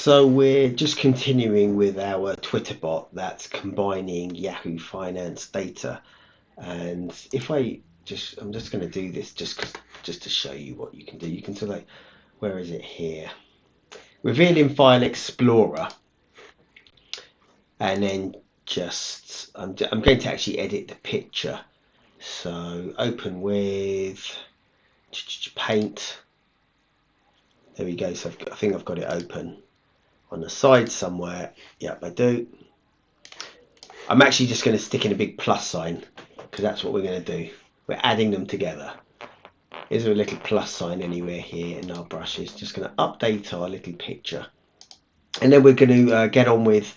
So we're just continuing with our Twitter bot that's combining Yahoo Finance data. And if I'm just going to do this just to show you what you can do. You can select, where is it here? Reveal in File Explorer, and then I'm going to actually edit the picture. So open with Paint. There we go. So I think I've got it open on the side somewhere. Yep, I do. I'm actually just going to stick in a big plus sign because that's what we're going to do. We're adding them together. Is there a little plus sign anywhere here in our brushes? Just going to update our little picture. And then we're going to get on with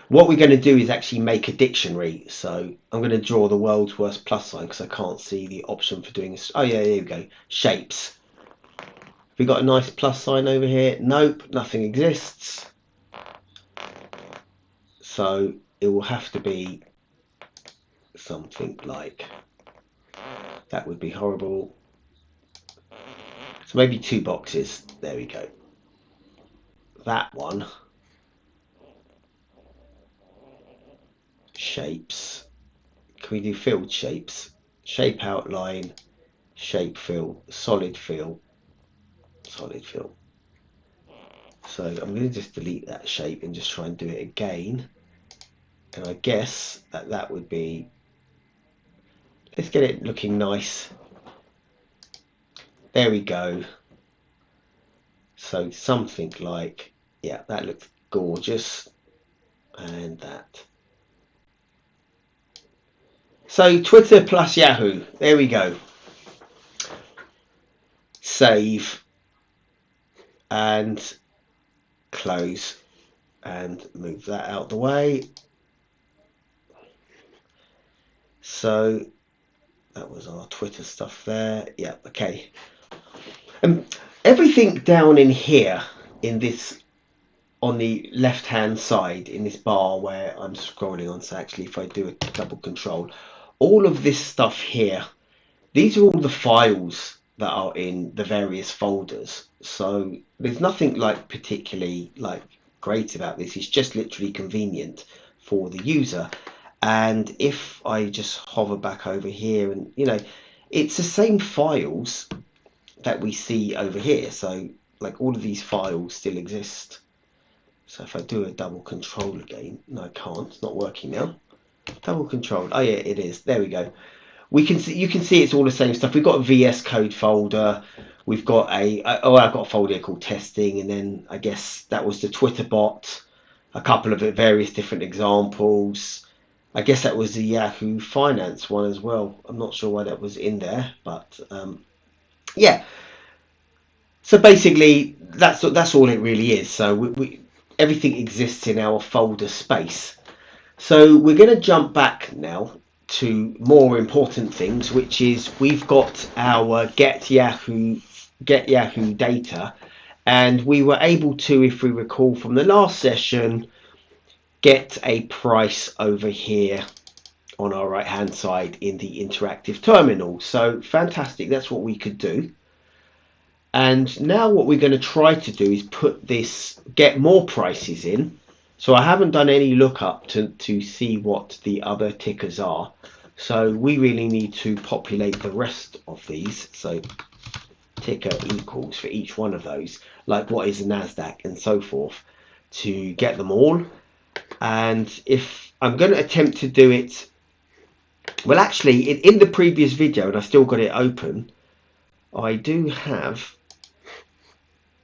what we're going to do is actually make a dictionary. So I'm going to draw the world's worst plus sign because I can't see the option for doing this. Oh yeah, there we go. Shapes. We got a nice plus sign over here. Nope, nothing exists. So it will have to be something like that. Would be horrible. So maybe 2 boxes. There we go. That one. Shapes. Can we do filled shapes? Shape outline, shape fill, solid fill, solid fill. So I'm going to just delete that shape and just try and do it again. And I guess that would be, let's get it looking nice. There we go. So something like, yeah, that looks gorgeous. And that. So Twitter plus Yahoo. There we go. Save and close and move that out the way. So that was our Twitter stuff there. Yeah, okay. Everything down in here in this, on the left hand side in this bar where I'm scrolling on, so actually if I do a double control, all of this stuff here, these are all the files that are in the various folders. So there's nothing like particularly like great about this. It's just literally convenient for the user. And if I just hover back over here, and it's the same files that we see over here. So like all of these files still exist. So if I do a double control again, no, I can't. It's not working now. Double control. Oh yeah, it is. There we go. We can see, you can see it's all the same stuff. We've got a VS Code folder. We've got I've got a folder here called testing, and then I guess that was the Twitter bot. A couple of various different examples. I guess that was the Yahoo Finance one as well. I'm not sure why that was in there, but yeah. So basically, that's all it really is. So everything exists in our folder space. So we're going to jump back now to more important things, which is we've got our Get Yahoo data, and we were able to, if we recall from the last session, get a price over here on our right hand side in the interactive terminal. So fantastic, that's what we could do. And now what we're going to try to do is get more prices in. So I haven't done any lookup to see what the other tickers are. So we really need to populate the rest of these. So ticker equals for each one of those, like what is the NASDAQ and so forth, to get them all. And if I'm going to attempt to do it, well, actually, in the previous video, and I still got it open, I do have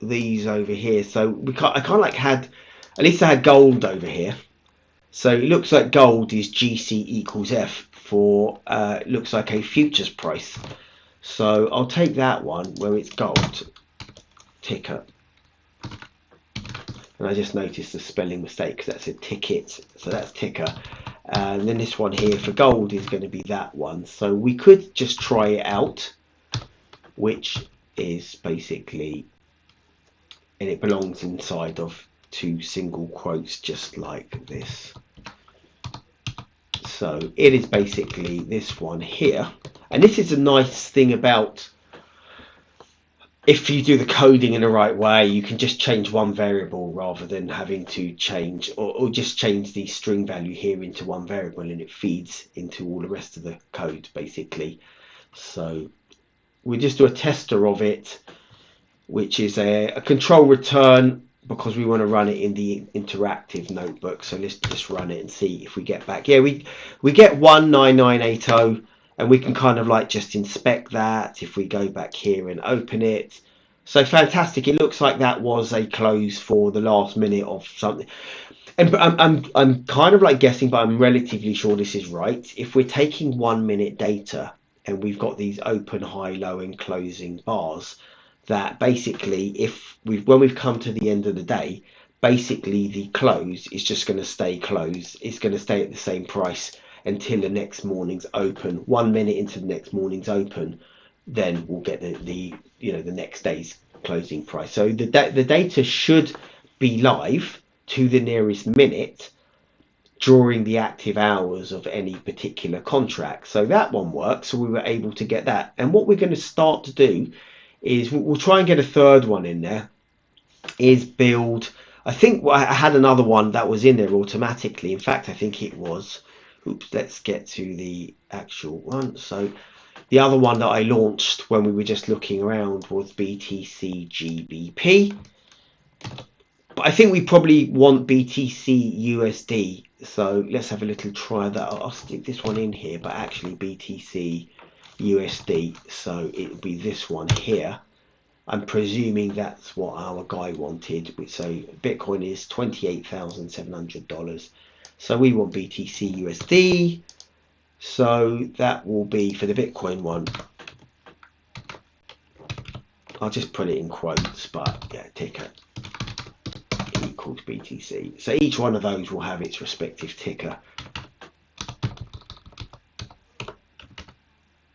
these over here. So I kind of like had, at least I had gold over here. So it looks like gold is GC equals F for it looks like a futures price. So I'll take that one where it's gold ticker. And I just noticed the spelling mistake because that's a ticket. So that's ticker. And then this one here for gold is going to be that one. So we could just try it out, which is basically, and it belongs inside of 2 single quotes just like this. So it is basically this one here. And this is a nice thing about if you do the coding in the right way, you can just change one variable rather than having to change, or just change the string value here into one variable, and it feeds into all the rest of the code basically. So we just do a tester of it, which is a control return, because we want to run it in the interactive notebook. So let's just run it and see if we get back. Yeah, we get 19980, and we can kind of like just inspect that if we go back here and open it. So fantastic. It looks like that was a close for the last minute of something. And I'm kind of like guessing, but I'm relatively sure this is right. If we're taking 1 minute data and we've got these open, high, low, and closing bars, that basically if when we've come to the end of the day, basically the close is just going to stay closed. It's going to stay at the same price until the next morning's open. 1 minute into the next morning's open, then we'll get the the next day's closing price. So the data should be live to the nearest minute during the active hours of any particular contract. So that one works. So we were able to get that. And what we're going to start to do is we'll try and get a third one in there, is build. I think I had another one that was in there automatically. In fact, I think it was, oops, let's get to the actual one. So the other one that I launched when we were just looking around was BTC GBP. But I think we probably want BTC USD. So let's have a little try that. I'll stick this one in here, but actually BTC USD. So it'll be this one here. I'm presuming that's what our guy wanted. So Bitcoin is $28,700. So we want BTC USD. So that will be for the Bitcoin one. I'll just put it in quotes, but yeah, ticker equals BTC. So each one of those will have its respective ticker.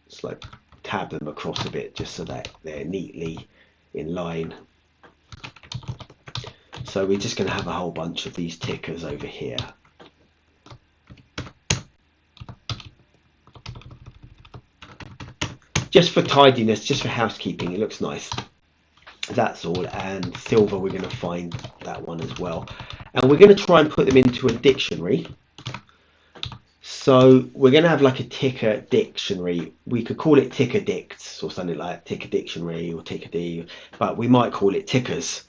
It's like tab them across a bit just so that they're neatly in line. So we're just going to have a whole bunch of these tickers over here. Just for tidiness, just for housekeeping, it looks nice. That's all. And silver, we're going to find that one as well. And we're going to try and put them into a dictionary. So we're going to have like a ticker dictionary. We could call it ticker dicts or something like that, ticker dictionary or ticker D, but we might call it tickers,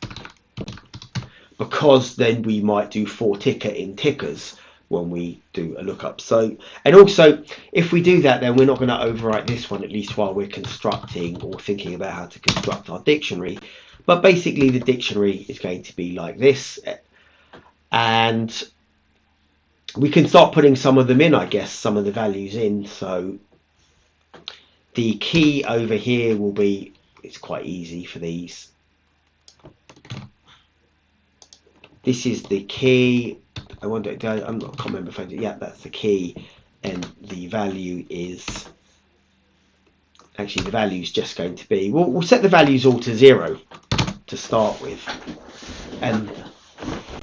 because then we might do for ticker in tickers when we do a lookup. So, and also if we do that, then we're not going to overwrite this one, at least while we're constructing or thinking about how to construct our dictionary. But basically the dictionary is going to be like this, and we can start putting some of them in, I guess, some of the values in. So the key over here will be, it's quite easy for these. This is the key. I wonder, I can't remember if I did. Yeah, that's the key. And the value is, actually the value is just going to be, we'll set the values all to 0 to start with. And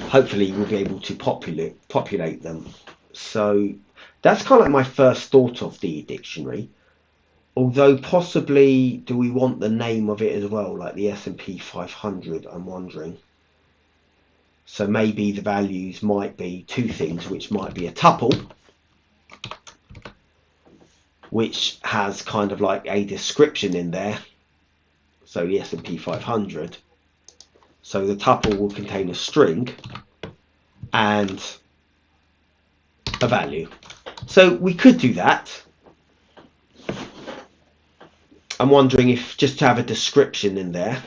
hopefully we'll be able to populate them. So that's kind of like my first thought of the dictionary. Although possibly, do we want the name of it as well, like the S&P 500, I'm wondering. So maybe the values might be two things, which might be a tuple, which has kind of like a description in there. So the S&P 500. So the tuple will contain a string and a value. So we could do that. I'm wondering if just to have a description in there.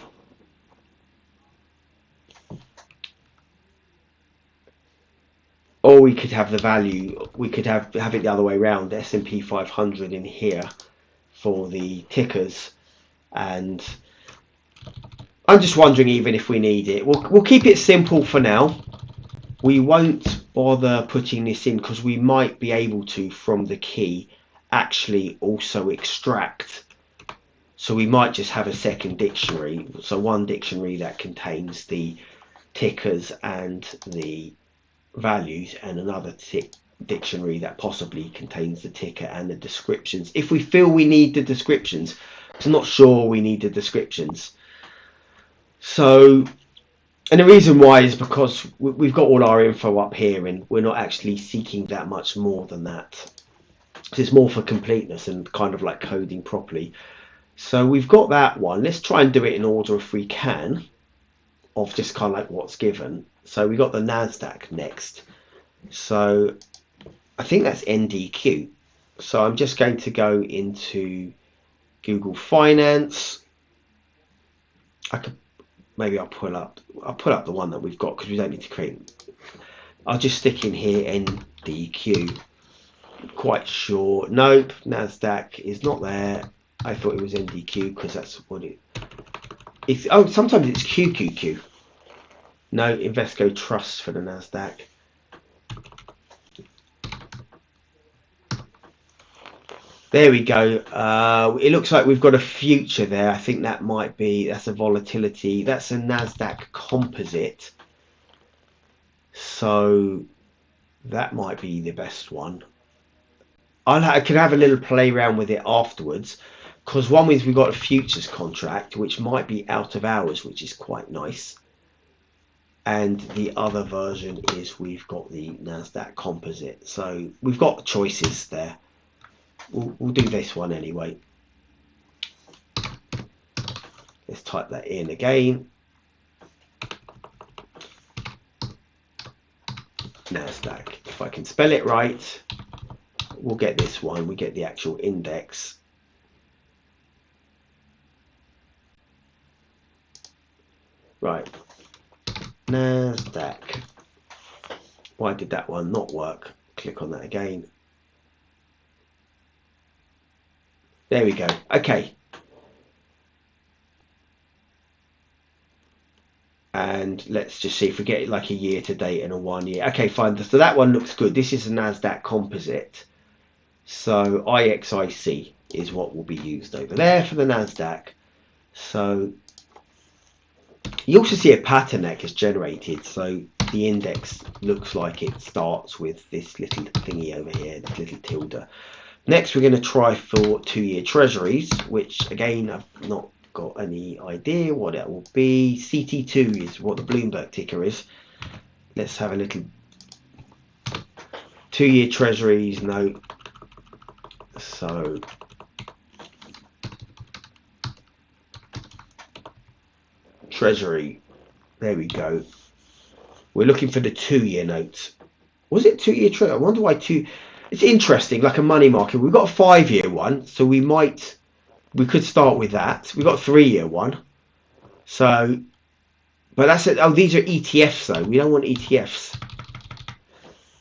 Or we could have the value, we could have it the other way around, S&P 500 in here for the tickers. And I'm just wondering even if we need it. We'll keep it simple for now. We won't bother putting this in because we might be able to, from the key, actually also extract. So we might just have a second dictionary. So one dictionary that contains the tickers and the values, and another dictionary that possibly contains the ticker and the descriptions, if we feel we need the descriptions. I'm not sure we need the descriptions. So, and the reason why is because we've got all our info up here, and we're not actually seeking that much more than that. So it's more for completeness and kind of like coding properly. So we've got that one. Let's try and do it in order if we can, of just kind of like what's given. So we got the NASDAQ next. So I think that's NDQ. So I'm just going to go into Google Finance. I could maybe I'll pull up the one that we've got because we don't need to create. I'll just stick in here NDQ. Quite sure. Nope, NASDAQ is not there. I thought it was NDQ because that's what it. It's sometimes it's QQQ. No, Invesco Trust for the NASDAQ. There we go. It looks like we've got a future there. I think that's a volatility. That's a NASDAQ composite. So that might be the best one. I could have a little play around with it afterwards, because one is we've got a futures contract which might be out of hours, which is quite nice, and the other version is we've got the NASDAQ composite. So we've got choices there. We'll do this one anyway. Let's type that in again. NASDAQ. If I can spell it right, we'll get this one. We get the actual index. Right. NASDAQ. Why did that one not work? Click on that again. There we go. Okay. And let's just see if we get like a year to date and a 1 year. Okay, fine. So that one looks good. This is a NASDAQ composite. So IXIC is what will be used over there for the NASDAQ. So you also see a pattern that gets generated. So the index looks like it starts with this little thingy over here, this little tilde. Next, we're going to try for 2-year treasuries, which again, I've not got any idea what that will be. CT2 is what the Bloomberg ticker is. Let's have a little 2-year treasuries. No. So treasury. There we go. We're looking for the 2-year notes. Was it 2-year treasury? I wonder why 2. It's interesting, like a money market. We've got a 5-year one, so we could start with that. We've got a 3-year one. So, but that's it. Oh, these are ETFs though. We don't want ETFs.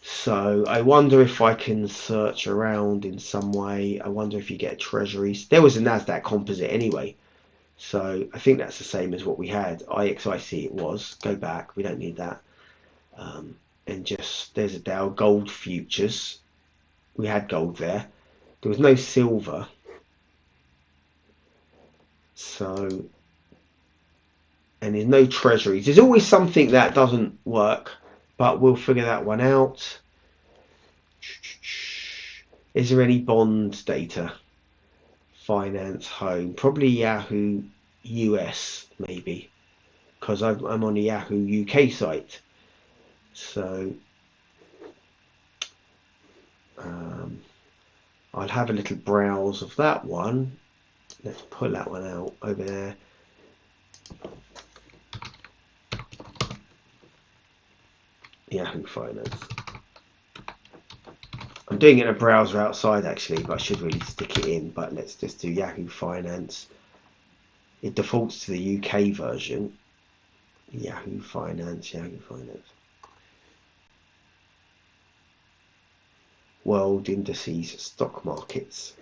So I wonder if I can search around in some way. I wonder if you get treasuries. There was a NASDAQ composite anyway. So I think that's the same as what we had. IXIC it was. Go back. We don't need that. And just, there's a Dow gold futures. We had gold there. There was no silver. So, and there's no treasuries. There's always something that doesn't work, but we'll figure that one out. Is there any bond data? Finance, home, probably Yahoo US maybe, because I'm on the Yahoo UK site. So I'll have a little browse of that one. Let's pull that one out over there. Yahoo Finance. I'm doing it in a browser outside actually, but I should really stick it in. But let's just do Yahoo Finance. It defaults to the UK version. Yahoo Finance, Yahoo Finance. World indices, stock markets.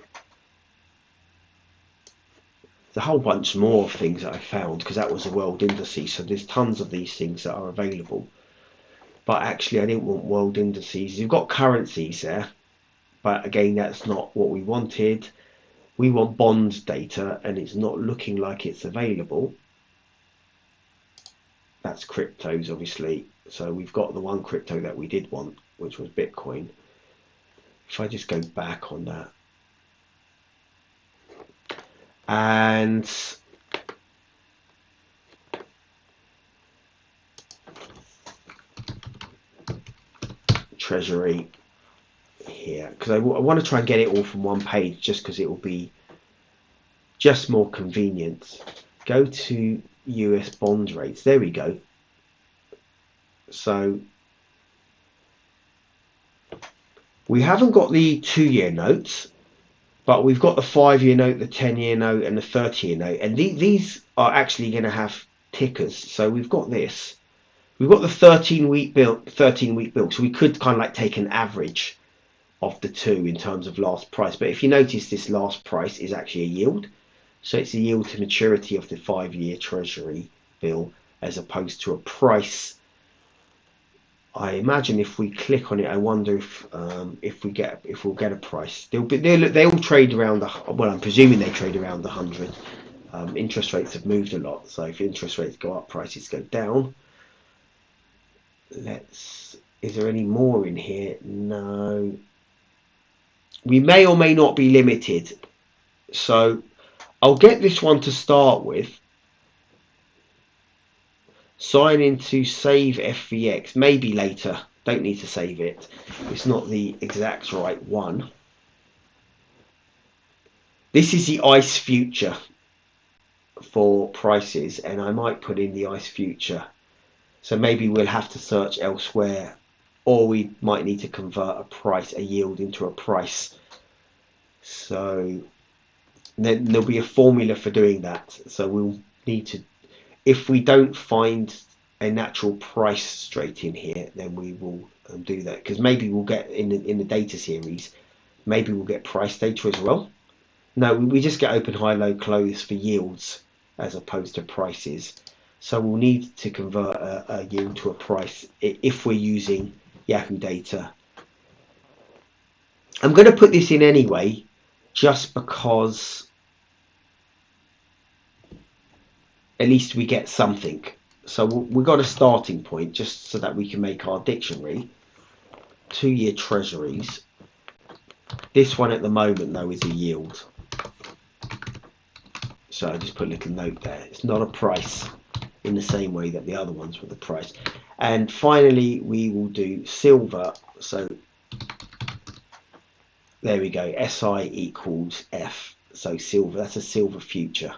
There's a whole bunch more of things that I found because that was a world indices. So there's tons of these things that are available. But actually, I didn't want world indices. You've got currencies there, but again, that's not what we wanted. We want bond data, and it's not looking like it's available. That's cryptos, obviously. So we've got the one crypto that we did want, which was Bitcoin. If I just go back on that. And Treasury here, because I want to try and get it all from one page, just because it will be just more convenient. Go to US bond rates. There we go. So we haven't got the 2-year notes, but we've got the 5-year note, the 10-year note, and the 30-year note, and these are actually going to have tickers. So we've got this. We've got the 13-week bill. So we could kind of like take an average of the two in terms of last price. But if you notice, this last price is actually a yield. So it's a yield to maturity of the 5-year Treasury bill, as opposed to a price. I imagine if we click on it, I wonder if we'll get a price. They all trade around well, I'm presuming they trade around 100. Interest rates have moved a lot, so if interest rates go up, prices go down. Is there any more in here? No. We may or may not be limited, so I'll get this one to start with. Sign into save FVX, maybe later. Don't need to save it. It's not the exact right one. This is the ICE future for prices, and I might put in the ICE future. So maybe we'll have to search elsewhere, or we might need to convert a yield into a price. So then there'll be a formula for doing that. So we'll need to, if we don't find a natural price straight in here, then we will do that, because maybe we'll get in the data series, maybe we'll get price data as well. No, we just get open, high, low, close for yields as opposed to prices. So we'll need to convert a yield to a price if we're using Yahoo data. I'm going to put this in anyway, just because at least we get something. So we've got a starting point, just so that we can make our dictionary. 2-year Treasuries. This one at the moment, though, is a yield. So I just put a little note there. It's not a price in the same way that the other ones were the price. And finally, we will do silver. So there we go. SI equals F. So silver, that's a silver future.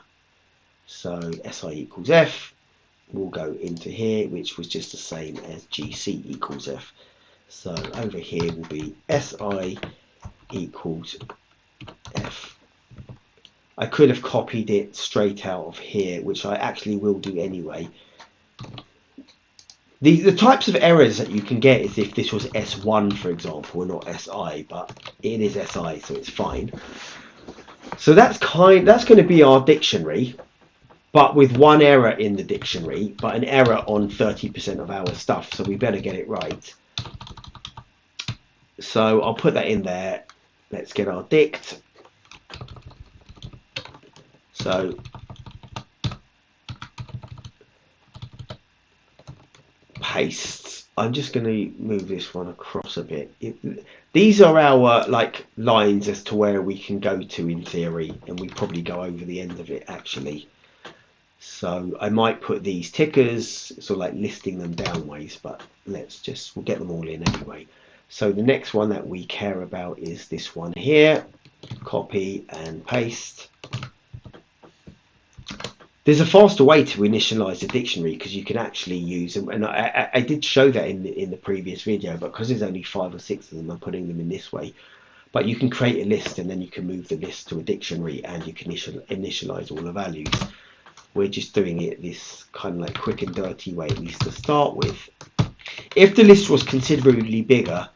So SI equals F. We'll go into here, which was just the same as GC equals F. So over here will be SI equals F. I could have copied it straight out of here, which I actually will do anyway. The types of errors that you can get is if this was S1, for example, and not SI, but it is SI, so it's fine. So that's going to be our dictionary, but with one error in the dictionary, but an error on 30% of our stuff, so we better get it right. So I'll put that in there. Let's get our dict. So paste. I'm just going to move this one across a bit. These are our like lines as to where we can go to in theory, and we probably go over the end of it actually. So I might put these tickers, sort of like listing them downways, but we'll get them all in anyway. So the next one that we care about is this one here. Copy and paste. There's a faster way to initialize a dictionary, because you can actually use them, and I did show that in the previous video, but because there's only 5 or 6 of them, I'm putting them in this way. But you can create a list, and then you can move the list to a dictionary, and you can initialize all the values. We're just doing it this kind of like quick and dirty way, at least to start with. If the list was considerably bigger,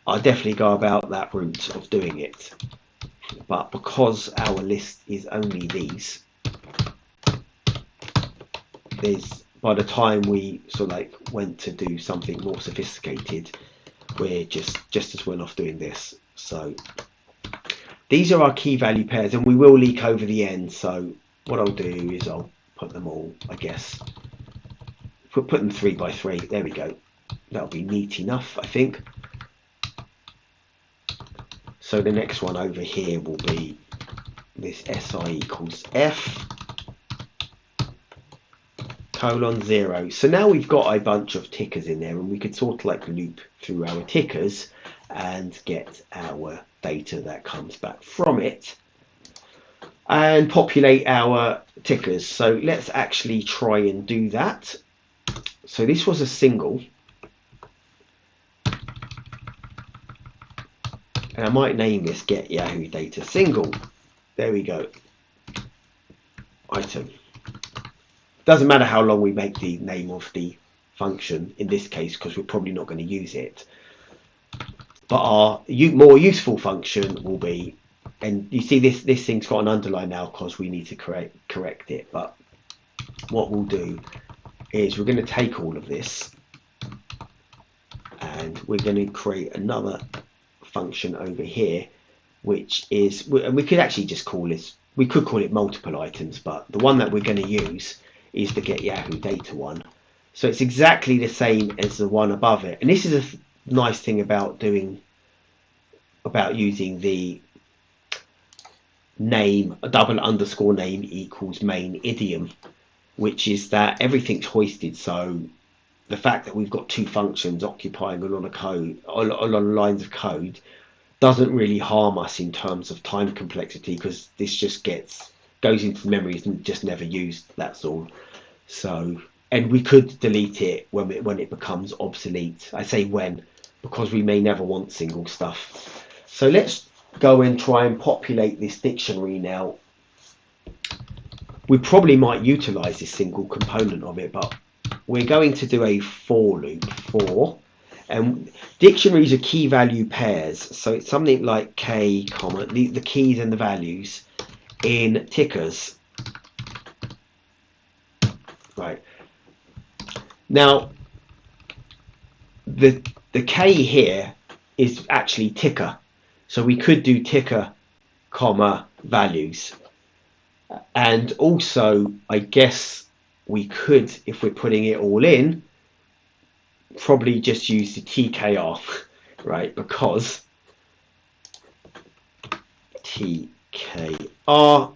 I'd definitely go about that route of doing it. But because our list is only these, by the time we sort of like went to do something more sophisticated, we're just as well off doing this. So these are our key value pairs, and we will leak over the end. So what I'll do is I'll put them all, I guess, put them 3 by 3. There we go. That'll be neat enough, I think. So the next one over here will be this SI equals F. :0. So now we've got a bunch of tickers in there, and we could sort of like loop through our tickers and get our data that comes back from it and populate our tickers. So let's actually try and do that. So this was a single, and I might name this get Yahoo data single. There we go. Item. Doesn't matter how long we make the name of the function in this case, because we're probably not going to use it. But our more useful function will be, and you see this thing's got an underline now because we need to correct it. But what we'll do is we're going to take all of this and we're going to create another function over here, which is, and we could actually just call this, we could call it multiple items, but the one that we're going to use is the get Yahoo data one. So it's exactly the same as the one above it. And this is a nice thing about using the name, a double underscore name equals main idiom, which is that everything's hoisted. So the fact that we've got two functions occupying a lot of lines of code doesn't really harm us in terms of time complexity, because this just goes into memory and just never used. That's all. So, and we could delete it when it becomes obsolete. I say when, because we may never want single stuff. So let's go and try and populate this dictionary now. We probably might utilize this single component of it, but we're going to do a for loop for, and dictionaries are key value pairs. So it's something like k, comma, the keys and the values in tickers. Right. Now, the k here is actually ticker. So we could do ticker, comma, values. And also, I guess we could, if we're putting it all in, probably just use the TKR, right? Because TKR,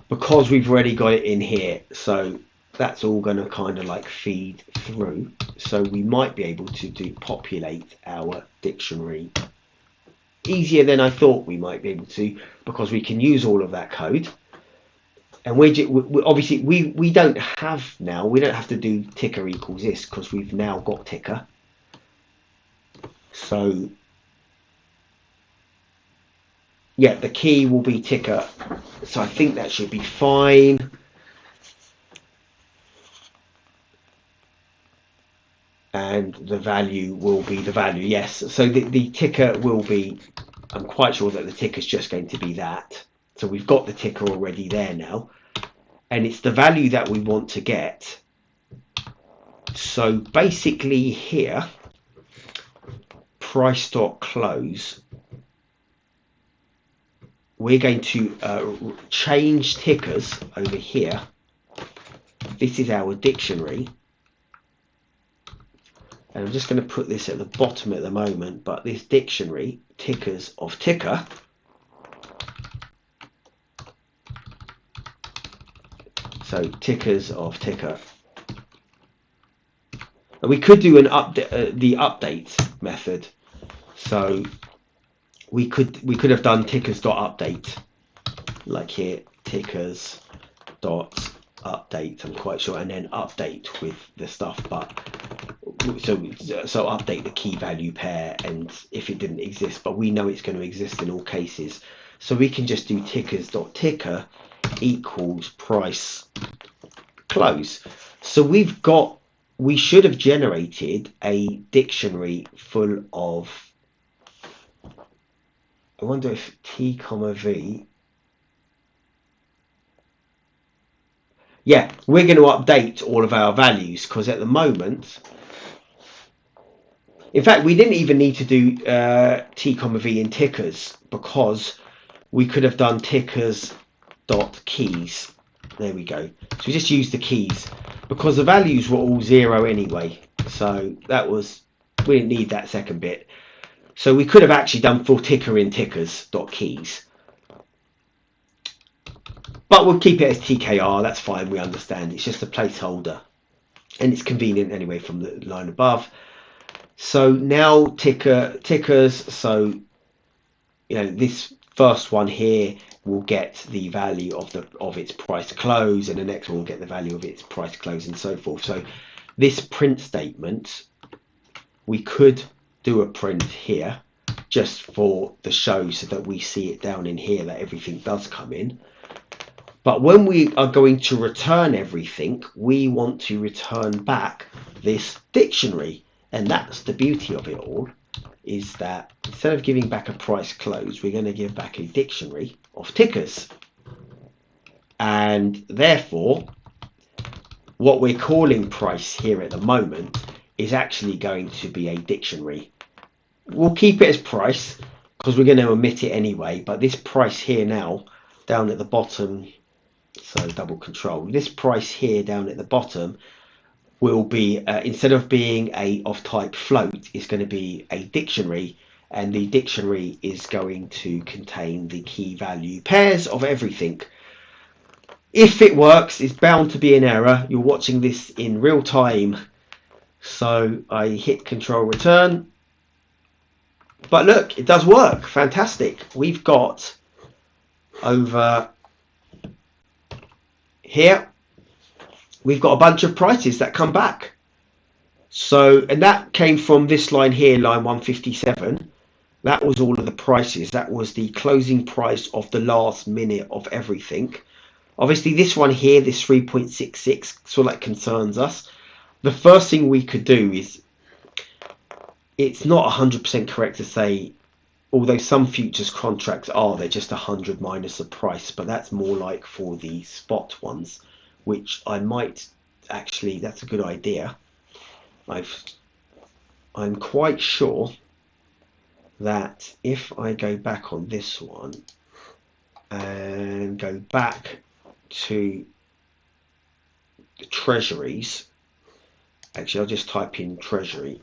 because we've already got it in here, so that's all going to kind of like feed through. So we might be able to populate our dictionary easier than I thought we might be able to, because we can use all of that code. And obviously we don't have to do ticker equals this, because we've now got ticker. So yeah, the key will be ticker. So I think that should be fine. And the value will be the value, yes. So the ticker will be, I'm quite sure that the ticker is just going to be that. So we've got the ticker already there now. And it's the value that we want to get. So basically here, price.close, we're going to change tickers over here. This is our dictionary. And I'm just going to put this at the bottom at the moment, but this dictionary, tickers of ticker, so tickers of ticker. And we could do an the update method. So we could have done tickers.update, like here, tickers.update, I'm quite sure, and then update with the stuff. But so update the key value pair, and if it didn't exist, but we know it's going to exist in all cases, so we can just do tickers.ticker equals price close. So we should have generated a dictionary full of, I wonder if T comma V, yeah, we're going to update all of our values, because at the moment, in fact, we didn't even need to do T comma V in tickers, because we could have done tickers dot keys. There we go. So we just used the keys, because the values were all 0 anyway. So we didn't need that second bit. So we could have actually done for ticker in tickers dot keys. But we'll keep it as TKR. That's fine. We understand. It's just a placeholder, and it's convenient anyway from the line above. So now tickers. So this first one here will get the value of its price close, and the next one will get the value of its price close, and so forth. So this print statement, we could do a print here just for the show, so that we see it down in here that everything does come in. But when we are going to return everything, we want to return back this dictionary. And that's the beauty of it all, is that instead of giving back a price close, we're going to give back a dictionary of tickers. And therefore, what we're calling price here at the moment is actually going to be a dictionary. We'll keep it as price because we're going to omit it anyway. But this price here now, down at the bottom, so double control, this price here down at the bottom will be, instead of being of type float, is going to be a dictionary, and the dictionary is going to contain the key value pairs of everything. If it works, it's bound to be an error. You're watching this in real time, so I hit control return. But look, it does work. Fantastic. We've got over here, we've got a bunch of prices that come back. So, and that came from this line here, line 157. That was all of the prices. That was the closing price of the last minute of everything. Obviously, this one here, this 3.66, so that concerns us. The first thing we could do is, it's not 100% correct to say, although some futures contracts are, they're just 100 minus the price, but that's more like for the spot ones, which I might actually, that's a good idea. I'm quite sure that if I go back on this one and go back to the treasuries, actually I'll just type in treasury.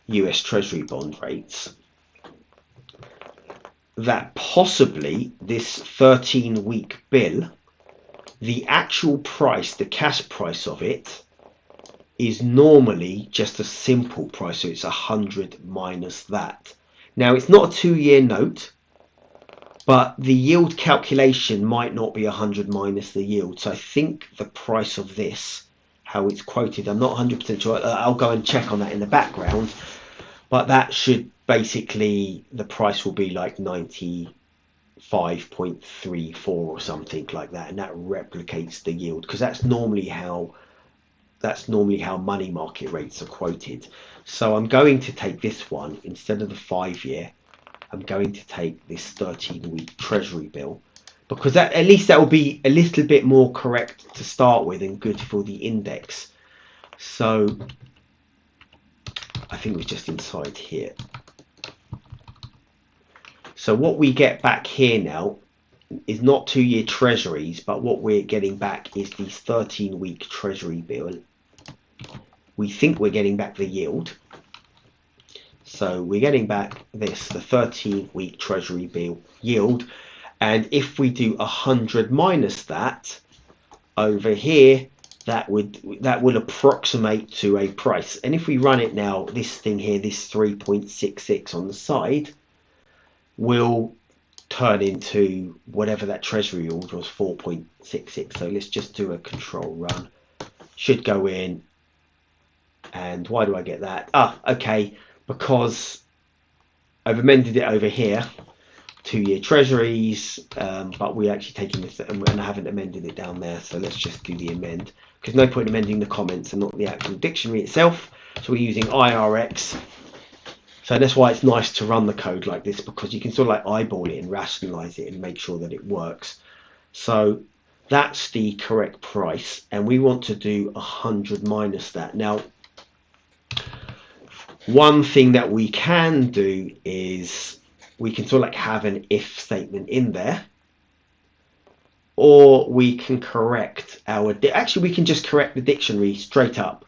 US Treasury bond rates, that possibly this 13-week bill, the actual price, the cash price of it, is normally just a simple price, so it's 100 minus that. Now, it's not a 2-year note, but the yield calculation might not be 100 minus the yield. So I think the price of this, how it's quoted, I'm not 100% sure. I'll go and check on that in the background. But that should basically, the price will be like 95.34 or something like that, and that replicates the yield, because that's normally how money market rates are quoted. So I'm going to take this one instead of the 5-year. I'm going to take this 13-week treasury bill, because that, at least that will be a little bit more correct to start with and good for the index. So I think it was just inside here. So what we get back here now is not 2-year treasuries, but what we're getting back is these 13-week treasury bill. We think we're getting back the yield. So we're getting back this, the 13-week treasury bill yield. And if we do 100 minus that over here, that will approximate to a price. And if we run it now, this thing here, this 3.66 on the side, will turn into whatever that treasury yield was, 4.66. So let's just do a control run. Should go in. And why do I get that? Okay, because I've amended it over here, 2-year treasuries, but we're actually taking this, and I haven't amended it down there. So let's just do the amend, because no point amending the comments and not the actual dictionary itself. So we're using IRX. So that's why it's nice to run the code like this, because you can sort of like eyeball it and rationalize it and make sure that it works. So that's the correct price, and we want to do 100 minus that. Now, one thing that we can do is we can sort of like have an if statement in there, or we can correct actually we can just correct the dictionary straight up.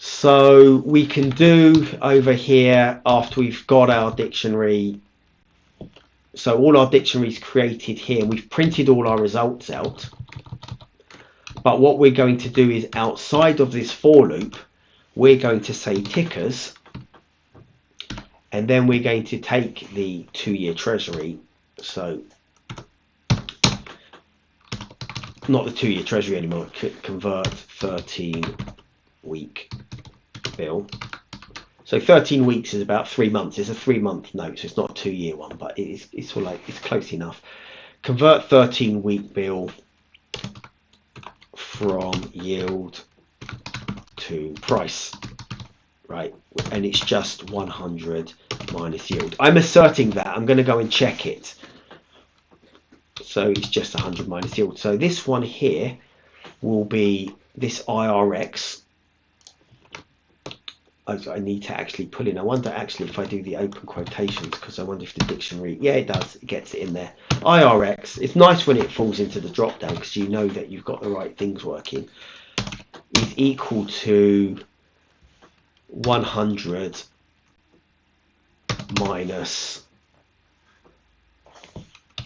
So we can do over here after we've got our dictionary. So all our dictionaries created here, we've printed all our results out. But what we're going to do is outside of this for loop, we're going to say tickers, and then we're going to take the 2-year treasury. So not the 2-year treasury anymore, convert 13-week bill. So 13 weeks is about 3 months. It's a 3-month note, so it's not a 2-year one, but it's sort of like, it's close enough. Convert 13-week bill from yield to price, right? And it's just 100 minus yield. I'm asserting that. I'm going to go and check it. So it's just 100 minus yield. So this one here will be this IRX. I need to actually pull in. I wonder actually if I do the open quotations, because I wonder if the dictionary, yeah, it does, it gets it in there. IRX, it's nice when it falls into the drop down because you know that you've got the right things working, is equal to 100 minus,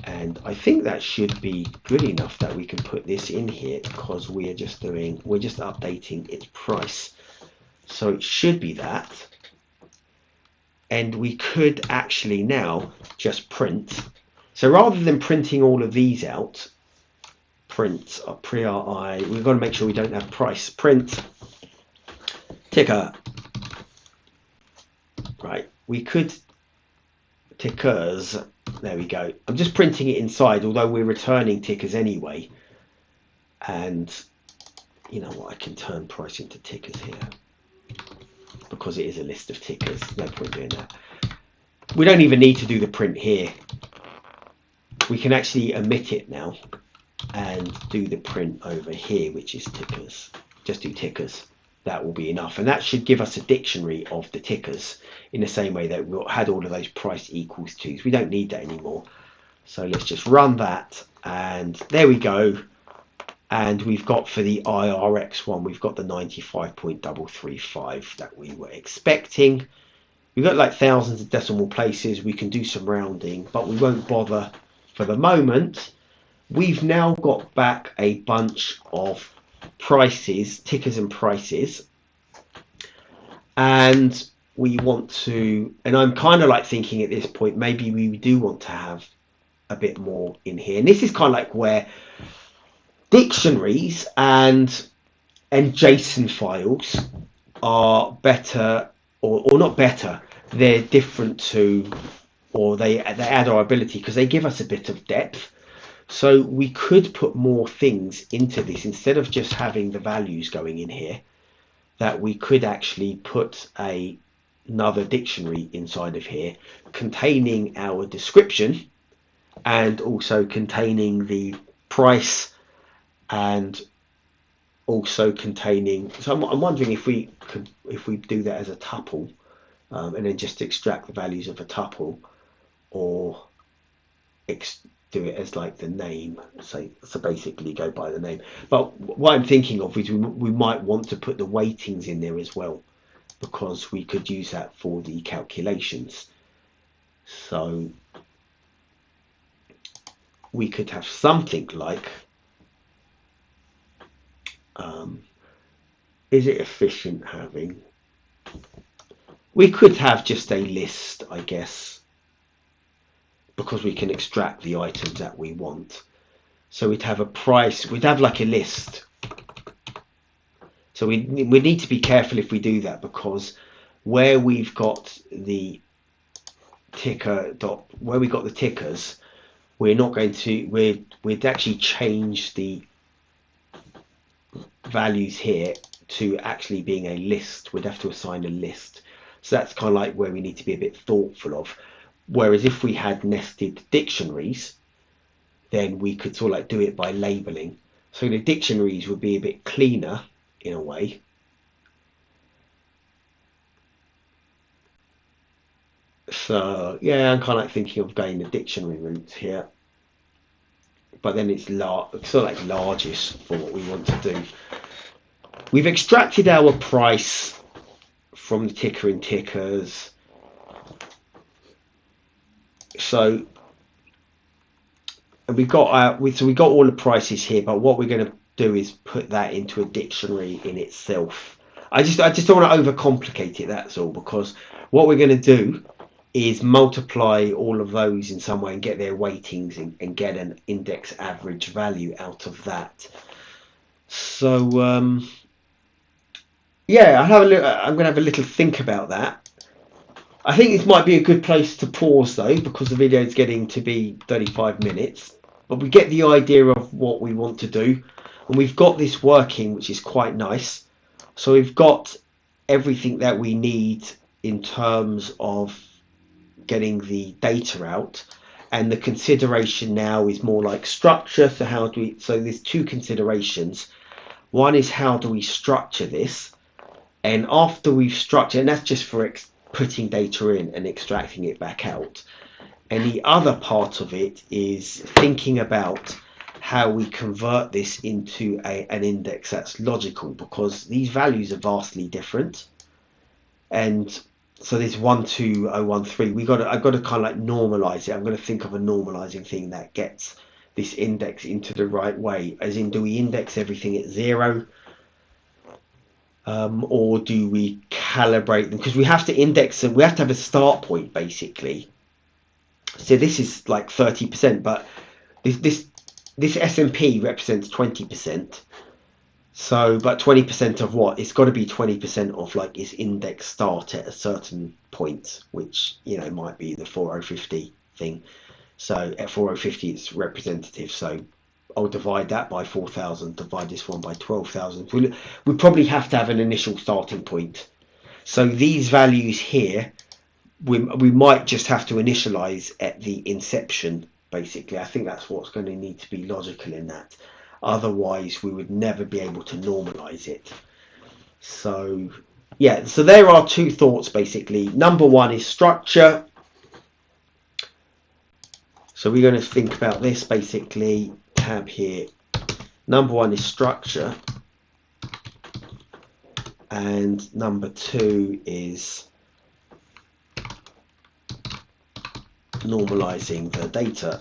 and I think that should be good enough that we can put this in here, because we're just updating its price. So it should be that. And we could actually now just print. So rather than printing all of these out, print pre-RI, we've got to make sure we don't have price. Print ticker. Right, we could tickers. There we go. I'm just printing it inside, although we're returning tickers anyway. And you know what, I can turn price into tickers here, because it is a list of tickers. No point doing that. We don't even need to do the print here. We can actually omit it now and do the print over here, which is tickers. Just do tickers. That will be enough. And that should give us a dictionary of the tickers in the same way that we had all of those price equals to's. We don't need that anymore. So let's just run that. And there we go. And we've got, for the IRX one, we've got the 95.335 that we were expecting. We've got like thousands of decimal places. We can do some rounding, but we won't bother for the moment. We've now got back a bunch of prices, tickers and prices. And we want to, and I'm kind of like thinking at this point, maybe we do want to have a bit more in here. And this is kind of like where dictionaries and JSON files are better, or not better, they're different to, or they add our ability, because they give us a bit of depth. So we could put more things into this instead of just having the values going in here, that we could actually put another dictionary inside of here containing our description and also containing the price, and also containing, so I'm wondering if we do that as a tuple, and then just extract the values of a tuple, or do it as like the name, so basically go by the name. But what I'm thinking of is we might want to put the weightings in there as well, because we could use that for the calculations. So we could have something like, is it efficient having, we could have just a list, I guess, because we can extract the items that we want. So we'd have a price, we'd have like a list. So we need to be careful if we do that, because where we've got the ticker dot, where we got the tickers, we're not going to, we'd actually change the values here to actually being a list. We'd have to assign a list. So that's kind of like where we need to be a bit thoughtful of. Whereas if we had nested dictionaries, then we could sort of like do it by labeling. So the dictionaries would be a bit cleaner in a way. So yeah, I'm kind of like thinking of going the dictionary route here. But then it's sort of like largest for what we want to do. We've extracted our price from the ticker in tickers. So we got so we got all the prices here, but what we're going to do is put that into a dictionary in itself. I just don't want to overcomplicate it, that's all, because what we're going to do is multiply all of those in some way and get their weightings and get an index average value out of that. So yeah, I'm going to have a little think about that. I think this might be a good place to pause though, because the video is getting to be 35 minutes. But we get the idea of what we want to do, and we've got this working, which is quite nice. So we've got everything that we need in terms of getting the data out, and the consideration now is more like structure. So how do we? So there's two considerations. One is how do we structure this, and after we've structured, and that's just for putting data in and extracting it back out. And the other part of it is thinking about how we convert this into an index that's logical, because these values are vastly different. And so this 12013, I've got to kind of like normalize it. I'm going to think of a normalizing thing that gets this index into the right way. As in, do we index everything at 0? Or do we calibrate them? Because we have to index them, we have to have a start point basically. So this is like 30%, but this S&P represents 20%. So, but 20% of what? It's got to be 20% of like its index start at a certain point, which, you know, might be the 4050 thing. So at 4050 it's representative. So I'll divide that by 4,000, divide this one by 12,000. We probably have to have an initial starting point. So these values here, we might just have to initialize at the inception, basically. I think that's what's going to need to be logical in that. Otherwise, we would never be able to normalize it. So, yeah, so there are two thoughts, basically. Number one is structure. So we're going to think about this, basically. Tab here. Number one is structure, and number two is normalizing the data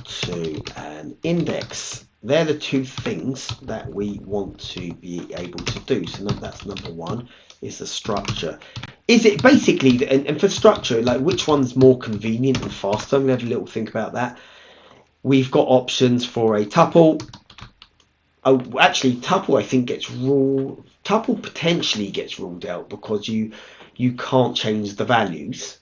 to an index. They're the two things that we want to be able to do. So that's number one, is the structure. Is it basically, and for structure, like which one's more convenient and faster? I'm going to have a little think about that. We've got options for a tuple. Oh, actually, tuple I think gets ruled. Tuple potentially gets ruled out because you can't change the values,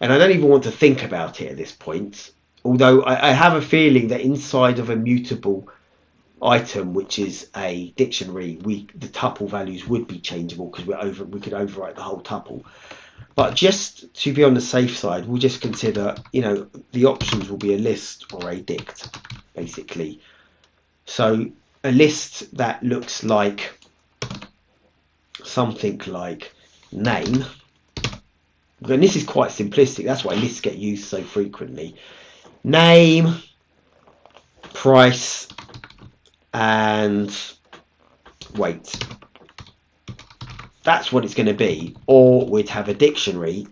and I don't even want to think about it at this point. Although I have a feeling that inside of a mutable item, which is a dictionary, the tuple values would be changeable because we could overwrite the whole tuple. But just to be on the safe side, we'll just consider, you know, the options will be a list or a dict, basically. So a list that looks like something like name, and this is quite simplistic, that's why lists get used so frequently. Name, price, and weight. That's what it's going to be. Or we'd have a dictionary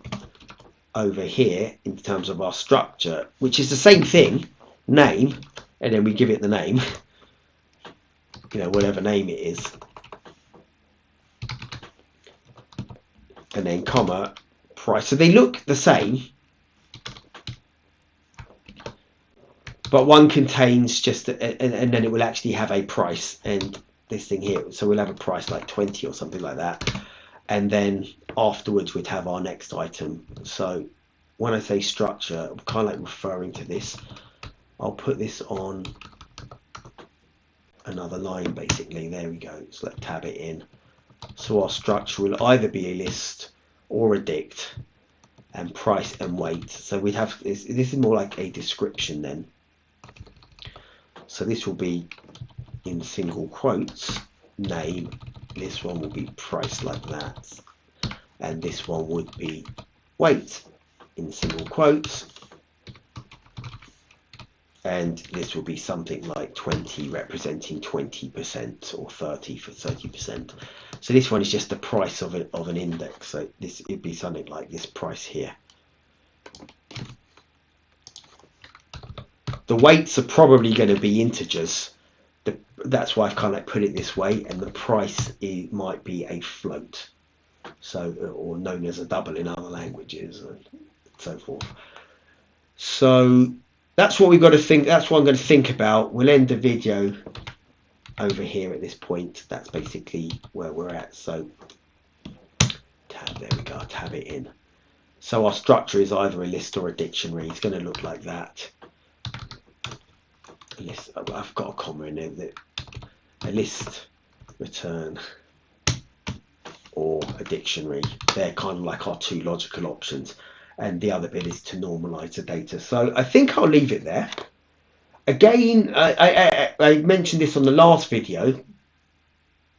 over here in terms of our structure, which is the same thing, name, and then we give it the name, you know, whatever name it is, and then comma, price. So they look the same, but one contains just, and then it will actually have a price, and this thing here, so we'll have a price like 20 or something like that, and then afterwards we'd have our next item. So when I say structure, I'm kind of like referring to this. I'll put this on another line, basically. There we go. So let's tab it in. So our structure will either be a list or a dict, and price and weight. So we'd have this is more like a description then. So this will be in single quotes, name. This one will be price like that, and this one would be weight in single quotes, and this will be something like 20 representing 20% or 30 for 30%. So this one is just the price of an index. So this it'd be something like this price here. The weights are probably going to be integers. That's why I've kind of put it this way, and the price might be a float, so or known as a double in other languages and so forth. So that's what we've got to think. That's what I'm going to think about. We'll end the video over here at this point. That's basically where we're at. So tab, there we go, tab it in. So our structure is either a list or a dictionary. It's going to look like that. A list, I've got a comma in there. A list, return, or a dictionary. They're kind of like our two logical options. And the other bit is to normalize the data. So I think I'll leave it there. Again, I mentioned this on the last video,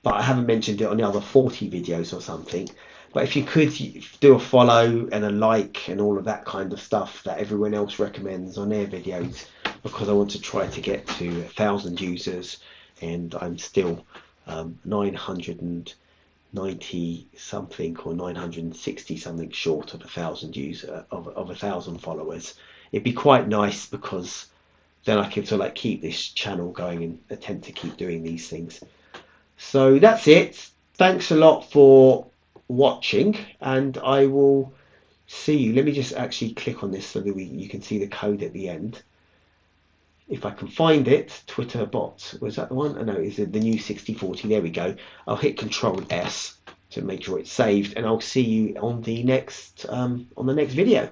but I haven't mentioned it on the other 40 videos or something. But if you could do a follow and a like and all of that kind of stuff that everyone else recommends on their videos, because I want to try to get to 1,000 users, and I'm still 990 something or 960 something short of 1,000 users of 1,000 followers. It'd be quite nice, because then I can sort of like keep this channel going and attempt to keep doing these things. So that's it. Thanks a lot for watching, and I will see you. Let me just actually click on this so that you can see the code at the end. If I can find it, Twitter bot, was that the one? Oh, no, is it the new 6040? There we go. I'll hit Control S to make sure it's saved, and I'll see you on the next video.